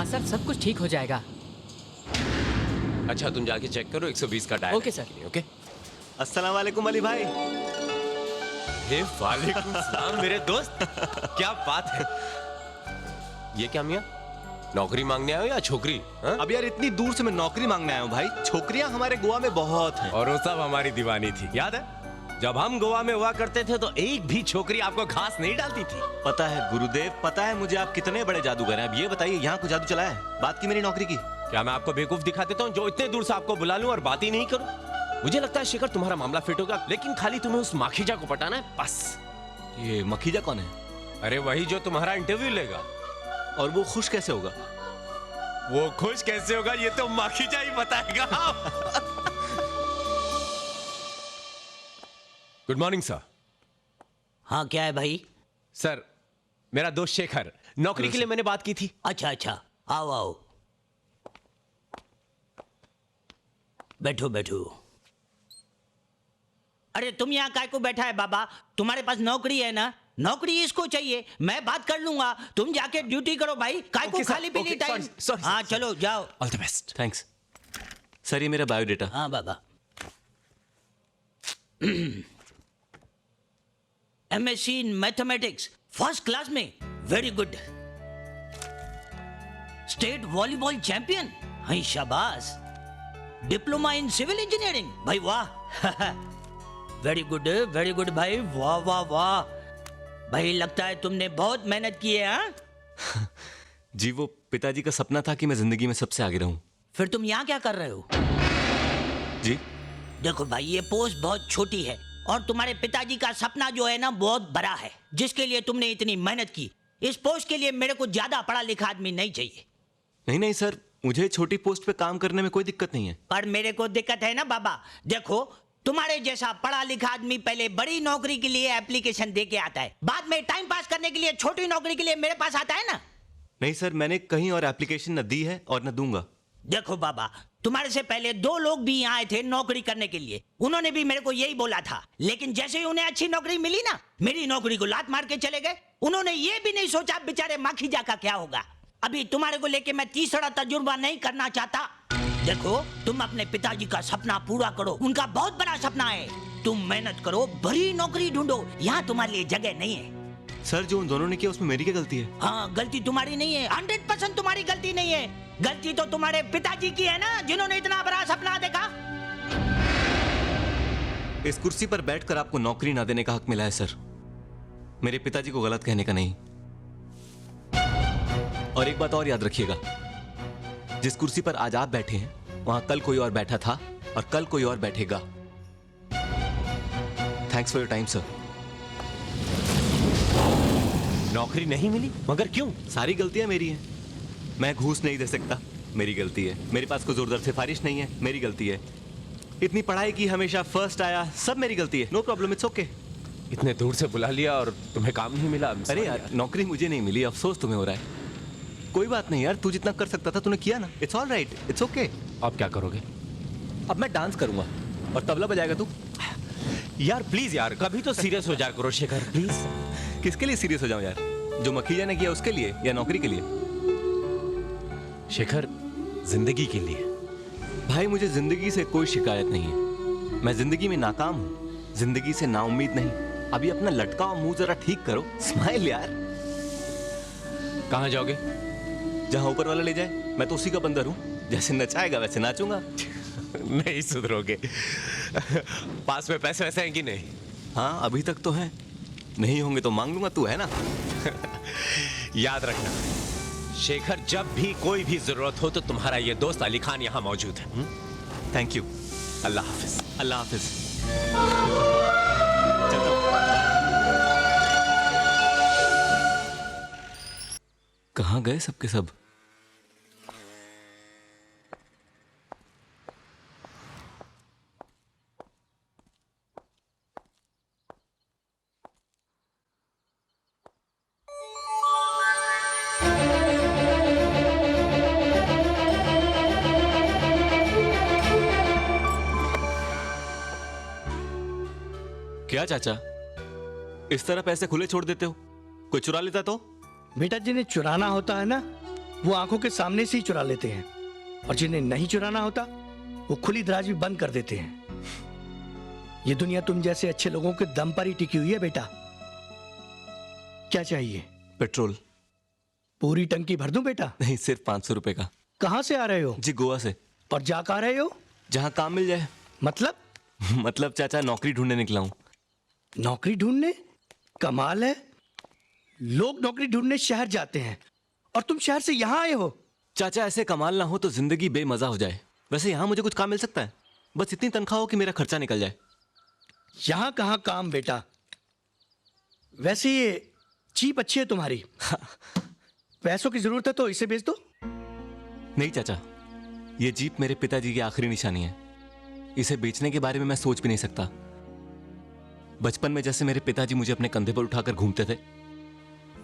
हाँ सर, सब कुछ ठीक हो जाएगा। अच्छा तुम जाके चेक करो 120 का डायल। Okay sir. ओके। अस्सलाम वालेकुम अली भाई। हे वालेकुम सलाम मेरे दोस्त, क्या बात है। ये क्या मियाँ, नौकरी मांगने आए हो या छोकरी? हा? अब यार इतनी दूर से मैं नौकरी मांगने आया हूँ भाई। छोकरियां हमारे गोवा में बहुत हैं। और वो सब हमारी दीवानी थी, याद है जब हम गोवा में हुआ करते थे तो एक भी छोकरी आपको घास नहीं डालती थी। पता है गुरुदेव, पता है मुझे आप कितने बड़े जादूगर हैं। अब ये बताइए यहाँ को जादू चला है? बात की मेरी नौकरी की। क्या मैं आपको बेवकूफ दिखा देता हूँ जो इतने दूर से आपको बुला लूं और बात ही नहीं करूं? मुझे लगता है शेखर तुम्हारा मामला फिट होगा, लेकिन खाली तुम्हें उस माखीजा को पटाना है बस। ये मखीजा कौन है? अरे वही जो तुम्हारा इंटरव्यू लेगा। और वो खुश कैसे होगा? वो खुश कैसे होगा ये तो माखीजा ही बताएगा। Good morning sir. हाँ क्या है भाई? सर मेरा दोस्त शेखर, नौकरी के लिए मैंने बात की थी। अच्छा अच्छा, आओ आओ, बैठो बैठो। अरे तुम यहाँ काय को बैठा है बाबा? तुम्हारे पास नौकरी है ना? नौकरी इसको चाहिए, मैं बात कर लूंगा। तुम जाके ड्यूटी करो भाई, काय को खाली पीली टाइम। हाँ चलो जाओ। All the best. Thanks sir, ये मेरा बायोडेटा। हाँ बाबा। MSc in mathematics, first class में, very good. State volleyball champion, हाँ शाबाश। डिप्लोमा इन सिविल इंजीनियरिंग, भाई वाह। वेरी गुड भाई, वाह वाह वाह। भाई लगता है तुमने बहुत मेहनत की है। हाँ जी वो पिताजी का सपना था कि मैं जिंदगी में सबसे आगे रहूं। फिर तुम यहाँ क्या कर रहे हो? जी देखो भाई, ये पोस्ट बहुत छोटी है और तुम्हारे पिताजी का सपना जो है ना बहुत बड़ा है, जिसके लिए तुमने इतनी मेहनत की। इस पोस्ट के लिए मेरे को ज्यादा पढ़ा लिखा आदमी नहीं चाहिए। नहीं सर, मुझे छोटी पोस्ट पे काम करने में कोई दिक्कत नहीं है। पर मेरे को दिक्कत है ना बाबा। देखो तुम्हारे जैसा पढ़ा लिखा आदमी पहले बड़ी नौकरी के लिए एप्लीकेशन दे के आता है, बाद में टाइम पास करने के लिए छोटी नौकरी के लिए मेरे पास आता है ना। नहीं सर, मैंने कहीं और एप्लीकेशन न दी है और न दूंगा। देखो बाबा, तुम्हारे से पहले 2 लोग भी यहाँ आए थे नौकरी करने के लिए, उन्होंने भी मेरे को यही बोला था, लेकिन जैसे ही उन्हें अच्छी नौकरी मिली ना, मेरी नौकरी को लात मार के चले गए। उन्होंने ये भी नहीं सोचा बेचारे माखीजा का क्या होगा। अभी तुम्हारे को लेके मैं तीसरा तजुर्बा नहीं करना चाहता। देखो तुम अपने पिताजी का सपना पूरा करो, उनका बहुत बड़ा सपना है। तुम मेहनत करो, बड़ी नौकरी ढूंढो, यहाँ तुम्हारे लिए जगह नहीं है। सर जो उन दोनों ने किया उसमें मेरी क्या गलती है? हाँ गलती तुम्हारी नहीं है, 100% तुम्हारी गलती नहीं है। गलती तो तुम्हारे पिताजी की है ना, जिन्होंने इतना बड़ा सपना देखा। इस कुर्सी पर बैठकर आपको नौकरी ना देने का हक मिला है सर, मेरे पिताजी को गलत कहने का नहीं। और एक बात और याद रखिएगा, जिस कुर्सी पर आज आप बैठे हैं वहां कल कोई और बैठा था और कल कोई और बैठेगा। Thanks for your time sir. नौकरी नहीं मिली मगर क्यों? सारी गलतियां मेरी हैं। मैं घूस नहीं दे सकता, मेरी गलती है। मेरे पास कोई जोरदार सिफारिश नहीं है, मेरी गलती है। इतनी पढ़ाई की, हमेशा फर्स्ट आया, सब मेरी गलती है। No problem, it's okay. इतने दूर से बुला लिया और तुम्हें काम नहीं मिला। अरे यार नौकरी मुझे नहीं मिली, अफसोस तुम्हें हो रहा है। कोई बात नहीं यार, तू जितना कर सकता था तूने किया ना। It's all right, it's okay. आप क्या करोगे? अब मैं डांस करूंगा और तबला बजाएगा तू। यार प्लीज यार, कभी तो सीरियस हो जाया करो शेखर, प्लीज। किसके लिए सीरियस हो जाऊं यार? जो मखीजा ने किया उसके लिए या नौकरी के लिए? शेखर जिंदगी के लिए। भाई मुझे जिंदगी से कोई शिकायत नहीं है। मैं जिंदगी में नाकाम हूं, जिंदगी से नाउम्मीद नहीं। अभी अपना लटका हुआ मुंह जरा ठीक करो, स्माइल यार। कहां जाओगे? जहां ऊपर वाला ले जाए। मैं तो उसी का बंदर हूं, जैसे नचाएगा वैसे नाचूंगा। नहीं सुधरोगे। पास में पैसे वैसे हैं कि नहीं? हाँ अभी तक तो है, नहीं होंगे तो मांग लूंगा, तू है ना। याद रखना शेखर, जब भी कोई भी जरूरत हो तो तुम्हारा ये दोस्त अली खान यहां मौजूद है। Thank you. अल्लाह हाफिज। अल्लाह हाफिज। कहाँ गए सबके सब? क्या चाचा, इस तरह पैसे खुले छोड़ देते हो? कोई चुरा लेता तो? बेटा जिन्हें चुराना होता है ना, वो आंखों के सामने से ही चुरा लेते हैं, और जिन्हें नहीं चुराना होता वो खुली दराज भी बंद कर देते हैं। ये दुनिया तुम जैसे अच्छे लोगों के दम पर ही टिकी हुई है बेटा। क्या चाहिए? पेट्रोल। पूरी टंकी भर दूं बेटा? नहीं, सिर्फ 500 रुपए का। कहां से आ रहे हो? जी, गोवा से। और जा कहां रहे हो? जहाँ काम मिल जाए। मतलब? मतलब चाचा, नौकरी ढूंढने निकला हूँ। नौकरी ढूंढने? कमाल है, लोग नौकरी ढूंढने शहर जाते हैं और तुम शहर से यहाँ आए हो। चाचा, ऐसे कमाल ना हो तो जिंदगी बेमजा हो जाए। वैसे यहाँ मुझे कुछ काम मिल सकता है, बस इतनी तनख्वाह हो कि मेरा खर्चा निकल जाए। यहाँ कहाँ काम बेटा, वैसे ये जीप अच्छी है तुम्हारी। पैसों की जरूरत है तो इसे बेच दो। नहीं चाचा, ये जीप मेरे पिताजी की आखिरी निशानी है। इसे बेचने के बारे में मैं सोच भी नहीं सकता। बचपन में जैसे मेरे पिताजी मुझे अपने कंधे पर उठाकर घूमते थे,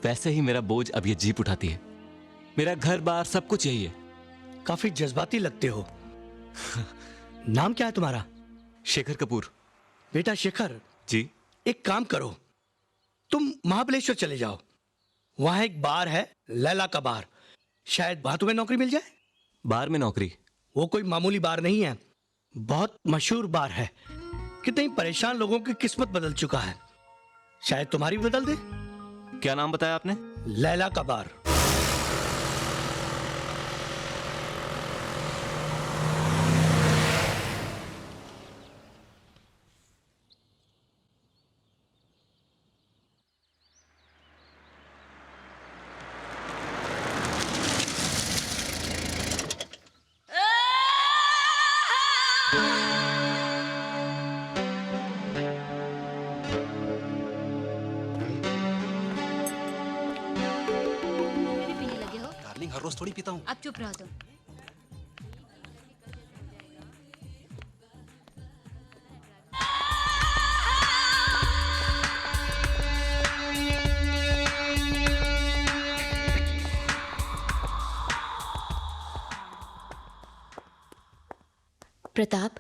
वैसे ही मेरा बोझ अब ये जीप उठाती है। मेरा घर बार सब कुछ यही है। काफी जज्बाती लगते हो। नाम क्या है तुम्हारा? शेखर कपूर। बेटा शेखर जी। एक काम करो, तुम महाबलेश्वर चले जाओ। वहां एक बार है, लैला का बार, शायद वहां तुम्हें नौकरी मिल जाए। बार में नौकरी? वो कोई मामूली बार नहीं है, बहुत मशहूर बार है। कितने परेशान लोगों की किस्मत बदल चुका है, शायद तुम्हारी बदल दे। क्या नाम बताया आपने? लैला का बार। पीने लगे हो? डार्लिंग, हर रोज थोड़ी पीता हूँ। अब चुप रहो तुम। प्रताप,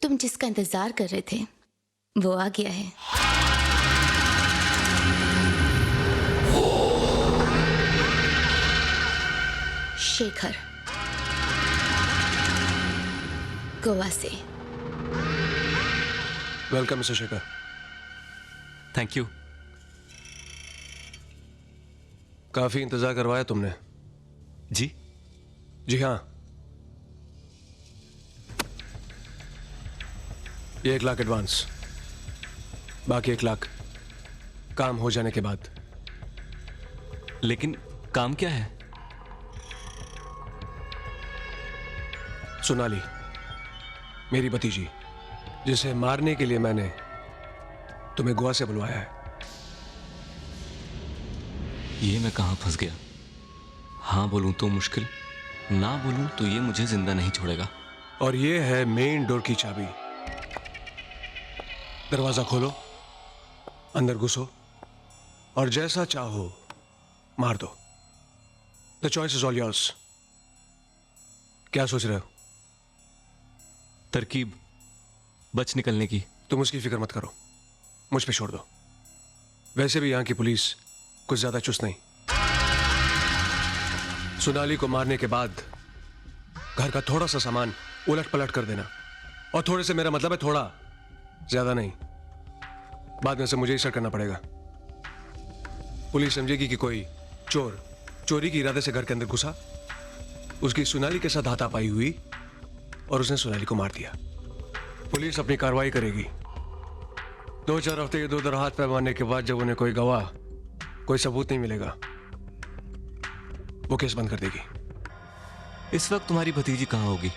तुम जिसका इंतजार कर रहे थे वो आ गया है। शेखर, गोवा से। Welcome mister Shekhar. Thank you. काफी इंतजार करवाया तुमने। जी। जी हाँ, ये 1 लाख एडवांस, बाकी 1 लाख काम हो जाने के बाद। लेकिन काम क्या है? सोनाली, मेरी भतीजी, जिसे मारने के लिए मैंने तुम्हें गोवा से बुलवाया है। ये मैं कहां फंस गया? हाँ बोलूं तो मुश्किल, ना बोलूं तो ये मुझे जिंदा नहीं छोड़ेगा। और ये है मेन डोर की चाबी। दरवाजा खोलो, अंदर घुसो और जैसा चाहो मार दो। The choice is all yours. क्या सोच रहे हो? तरकीब बच निकलने की। तुम उसकी फिक्र मत करो, मुझ पे छोड़ दो। वैसे भी यहां की पुलिस कुछ ज्यादा चुस्त नहीं। सोनाली को मारने के बाद घर का थोड़ा सा सामान उलट पलट कर देना, और थोड़े से मेरा मतलब है थोड़ा, ज्यादा नहीं। बाद में से मुझे ही सर करना पड़ेगा। पुलिस समझेगी कि कोई चोर चोरी के इरादे से घर के अंदर घुसा, उसकी सोनाली के साथ हाथापाई हुई और उसने सोनाली को मार दिया। पुलिस अपनी कार्रवाई करेगी। 2-4 हफ्ते के इधर हाथ पैर मारने के बाद जब उन्हें कोई गवाह, कोई सबूत नहीं मिलेगा, वो केस बंद कर देगी। इस वक्त तुम्हारी भतीजी कहाँ होगी?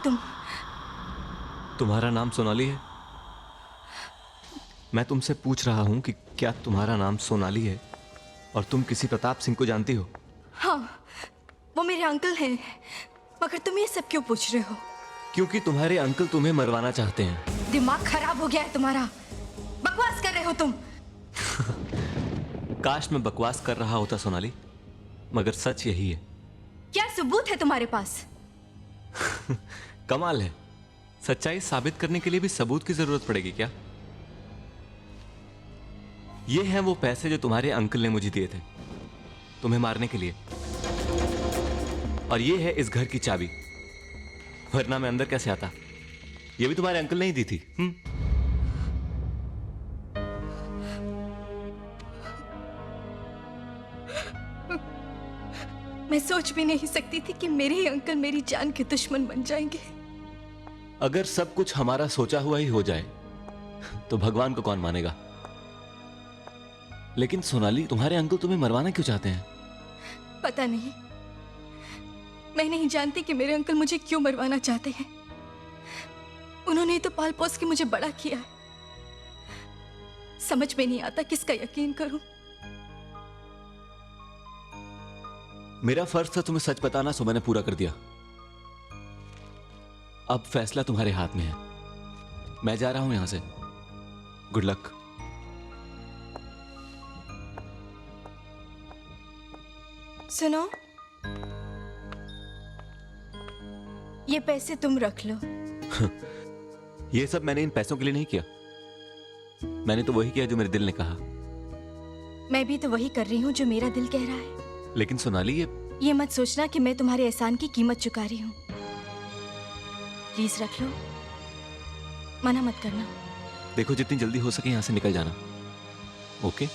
तुम? तुम्हारा नाम सोनाली है? मैं तुमसे पूछ रहा हूं कि क्या तुम्हारा नाम सोनाली है और तुम किसी प्रताप सिंह को जानती हो? हाँ, वो मेरे अंकल हैं। मगर तुम ये सब क्यों पूछ रहे हो? क्योंकि तुम्हारे अंकल तुम्हें मरवाना चाहते हैं। दिमाग खराब हो गया है तुम्हारा। बकवास कर रहे हो तुम। काश मैं बकवास कर रहा होता सोनाली, मगर सच यही है। क्या सबूत है तुम्हारे पास? कमाल है, सच्चाई साबित करने के लिए भी सबूत की जरूरत पड़ेगी क्या? ये हैं वो पैसे जो तुम्हारे अंकल ने मुझे दिए थे तुम्हें मारने के लिए, और ये है इस घर की चाबी, वरना मैं अंदर कैसे आता? ये भी तुम्हारे अंकल ने ही दी थी। मैं सोच भी नहीं सकती थी कि मेरे ही अंकल मेरी जान के दुश्मन बन जाएंगे। अगर सब कुछ हमारा सोचा हुआ ही हो जाए तो भगवान को कौन मानेगा? लेकिन सोनाली, तुम्हारे अंकल तुम्हें मरवाना क्यों चाहते हैं? पता नहीं, मैं नहीं जानती कि मेरे अंकल मुझे क्यों मरवाना चाहते हैं। उन्होंने तो पाल पोस के मुझे बड़ा किया है। समझ में नहीं आता किसका यकीन करूं। मेरा फर्ज था तुम्हें सच बताना, सो मैंने पूरा कर दिया। अब फैसला तुम्हारे हाथ में है। मैं जा रहा हूं यहां से। Good luck. सुनो, ये पैसे तुम रख लो। ये सब मैंने इन पैसों के लिए नहीं किया। मैंने तो वही किया जो मेरे दिल ने कहा। मैं भी तो वही कर रही हूँ जो मेरा दिल कह रहा है। लेकिन सोनाली, ये मत सोचना कि मैं तुम्हारे एहसान की कीमत चुका रही हूँ। प्लीज रख लो, मना मत करना। देखो, जितनी जल्दी हो सके यहां से निकल जाना। ओके?